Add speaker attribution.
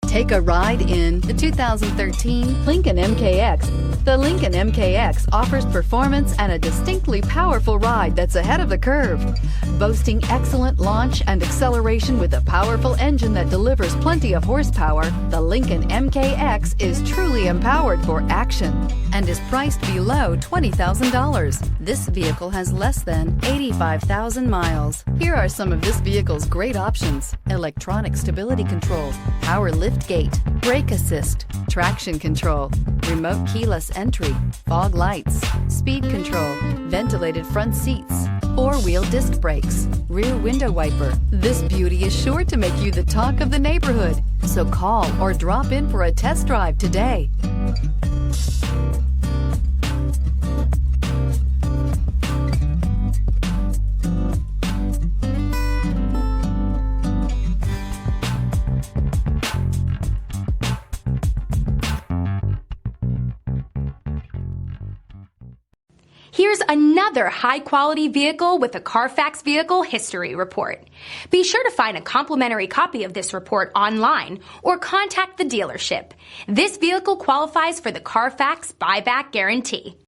Speaker 1: Take a ride in the 2013 Lincoln MKX. The Lincoln MKX offers performance and a distinctly powerful ride that's ahead of the curve. Boasting excellent launch and acceleration with a powerful engine that delivers plenty of horsepower, the Lincoln MKX is truly empowered for action and is priced below $20,000. This vehicle has less than 85,000 miles. Here are some of this vehicle's great options: electronic stability control, power lift gate, brake assist, traction control, remote keyless entry, fog lights, speed control, ventilated front seats, four-wheel disc brakes, rear window wiper. This beauty is sure to make you the talk of the neighborhood. So call or drop in for a test drive today.
Speaker 2: Here's another high-quality vehicle with a Carfax Vehicle History Report. Be sure to find a complimentary copy of this report online or contact the dealership. This vehicle qualifies for the Carfax Buyback Guarantee.